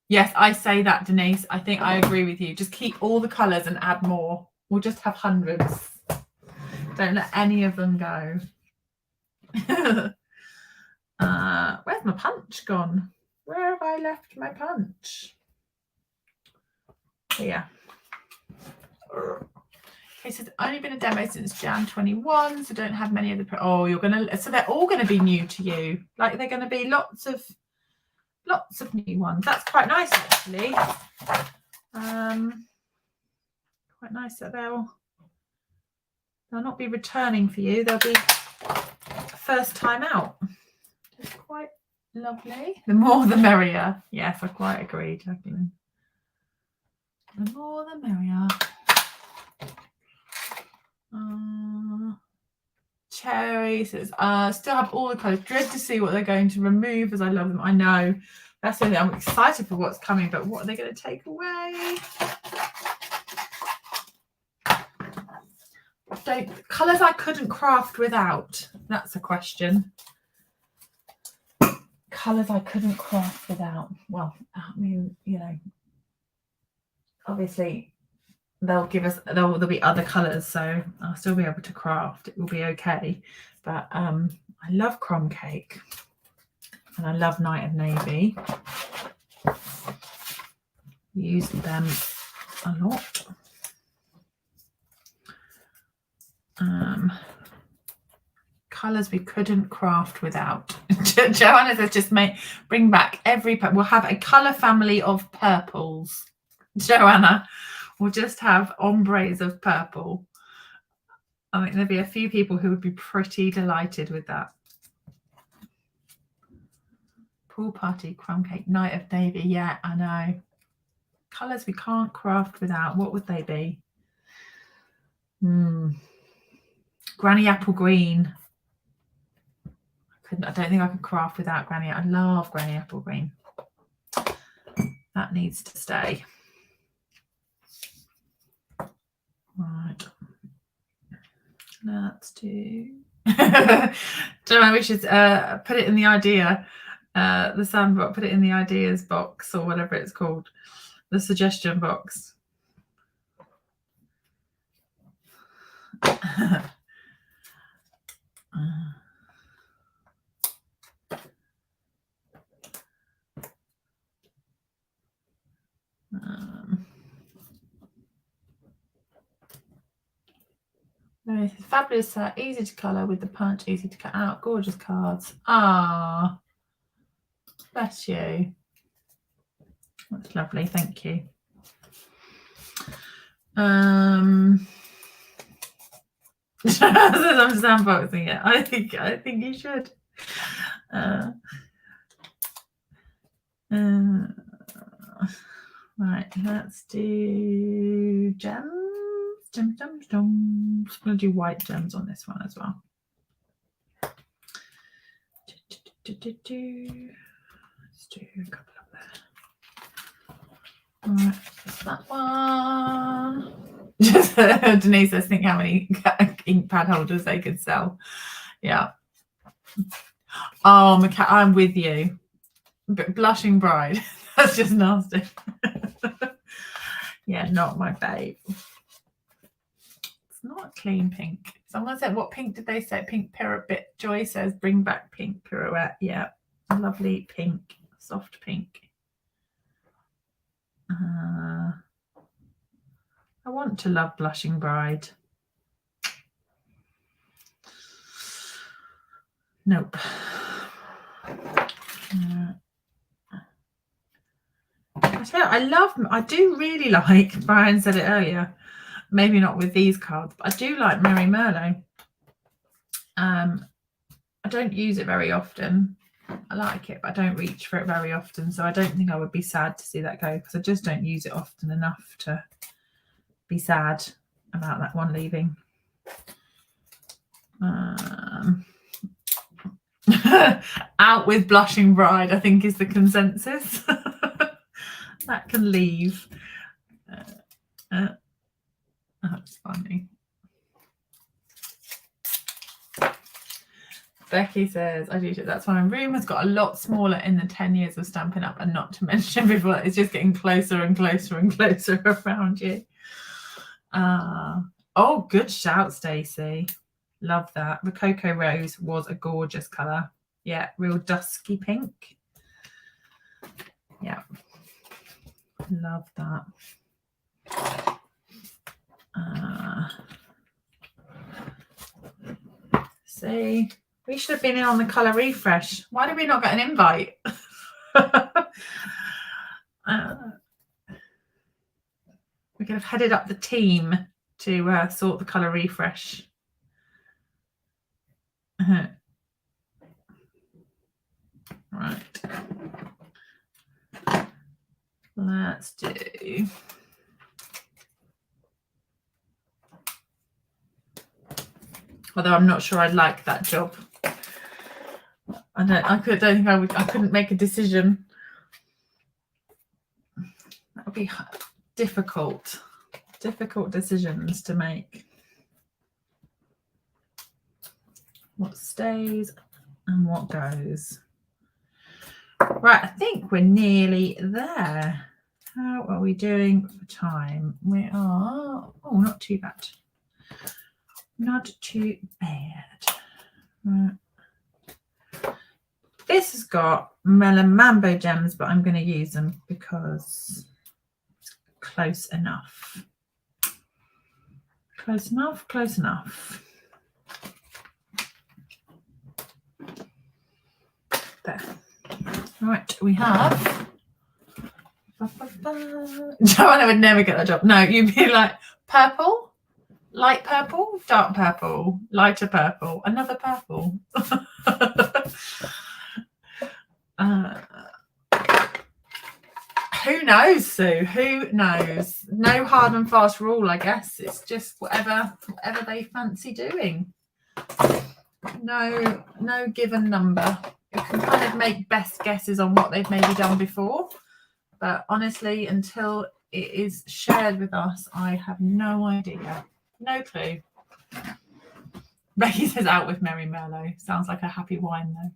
Yes, I say that, Denise. I think I agree with you. Just keep all the colours and add more. We'll just have hundreds. Don't let any of them go. Where's my punch gone? Where have I left my punch? Here. Okay, so it's only been a demo since Jan 21, so don't have many of the. Oh, you're gonna. So they're all going to be new to you. Like they're going to be lots of new ones. That's quite nice, actually. Quite nice that they'll not be returning for you. They'll be first time out. It's quite lovely. The more the merrier. Yes, I quite agree, Jacqueline. The more the merrier. Cherry says, still have all the colours. Dread to see what they're going to remove as I love them. I know. That's the thing. I'm excited for what's coming, but what are they going to take away? Colours I couldn't craft without. That's a question. Colours I couldn't craft without. Well, I mean, you know, obviously they'll give us, there'll be other colours, so I'll still be able to craft. It will be okay. But I love crumb cake and I love Night of Navy. Use them a lot. Colours we couldn't craft without. Joanna says just bring back we'll have a colour family of purples. Joanna, we'll just have ombres of purple. I think there'd be a few people who would be pretty delighted with that. Pool party, crumb cake, Night of Navy. Yeah, I know. Colours we can't craft without. What would they be? Granny apple green. I don't think I could craft without granny. I love granny apple green. That needs to stay. Right. Let's do. Don't know, we should put it in the idea. The sandbox, put it in the ideas box or whatever it's called. The suggestion box. This is fabulous, easy to colour with the punch, easy to cut out, gorgeous cards. Ah, bless you. That's lovely, thank you. I'm sandboxing it. I think you should. Right, let's do gems. I'm going to do white gems on this one as well. Let's do a couple up there. All right, that one. Denise says, think how many ink pad holders they could sell. Yeah. Oh, I'm with you. But blushing bride. That's just nasty. Yeah, not my babe. It's not a clean pink. Someone said, what pink did they say? Pink pirouette. Joy says, bring back pink pirouette. Yeah, a lovely pink, soft pink. I want to love blushing bride. Nope. I do really like, Brian said it earlier, maybe not with these cards, but I do like Mary Merlot. I don't use it very often. I like it, but I don't reach for it very often, so I don't think I would be sad to see that go, because I just don't use it often enough to be sad about that one leaving. Out with blushing bride, I think, is the consensus. That can leave. That's funny. Becky says, I do. That's why my room has got a lot smaller in the 10 years of Stampin' Up, and not to mention before, it's just getting closer and closer and closer around you. Oh, good shout, Stacey. Love that. Rococo Rose was a gorgeous colour. Yeah, real dusky pink. Yeah. Love that. See, we should have been in on the colour refresh. Why did we not get an invite? We could have headed up the team to sort the colour refresh. Right. Let's do. Although I'm not sure I'd like that job. I couldn't make a decision. That would be difficult. Difficult decisions to make. What stays and what goes. Right, I think we're nearly there. How are we doing for time? We are, oh, not too bad. Not too bad. Right. This has got Melon Mambo gems, but I'm going to use them because it's close enough. Close enough, close enough. There. Right, we have. Joanna would never get that job. No, you'd be like purple, light purple, dark purple, lighter purple, another purple. Who knows, Sue? Who knows? No hard and fast rule, I guess. It's just whatever they fancy doing. No given number. You can kind of make best guesses on what they've maybe done before, but honestly, until it is shared with us, I have no idea. No clue. Becky says out with Mary Merlot. Sounds like a happy wine, though.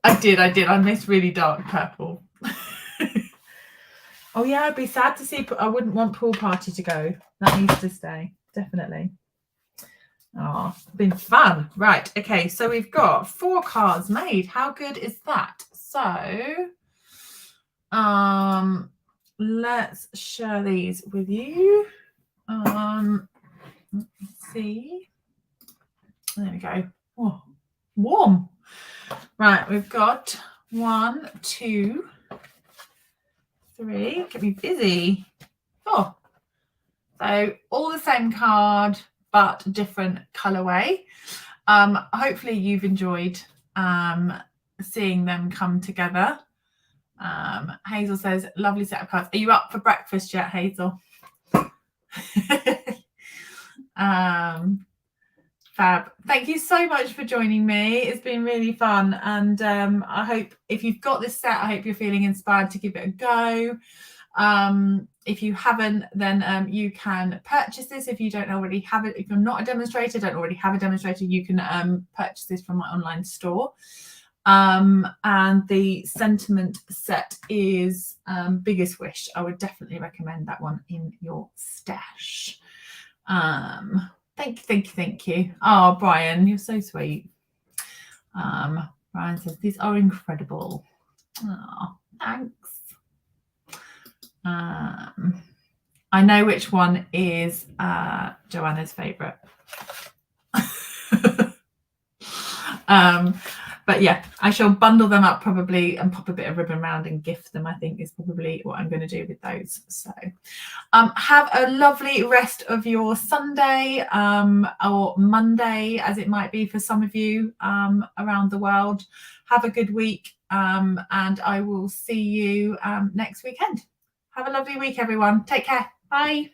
I did. I missed really dark purple. Oh, yeah, I'd be sad to see. I wouldn't want Pool Party to go. That needs to stay. Definitely. Oh, it's been fun. Right. Okay. So we've got 4 cards made. How good is that? So let's share these with you. Let's see. There we go. Oh, warm. Right, we've got 1, 2, 3. Get me busy. 4. So all the same card, but different colourway. Hopefully you've enjoyed seeing them come together. Hazel says, lovely set of cards. Are you up for breakfast yet, Hazel? Fab. Thank you so much for joining me. It's been really fun. And I hope if you've got this set, I hope you're feeling inspired to give it a go. If you haven't, then you can purchase this. If you don't already have it, if you're not a demonstrator, don't already have a demonstrator, you can purchase this from my online store. And the sentiment set is Biggest Wish. I would definitely recommend that one in your stash. Thank you. Oh, Brian, you're so sweet. Brian says these are incredible. Oh, thanks. I know which one is Joanna's favourite. But yeah, I shall bundle them up probably and pop a bit of ribbon around and gift them, I think is probably what I'm going to do with those. So have a lovely rest of your Sunday or Monday, as it might be for some of you around the world. Have a good week and I will see you next weekend. Have a lovely week, everyone. Take care. Bye.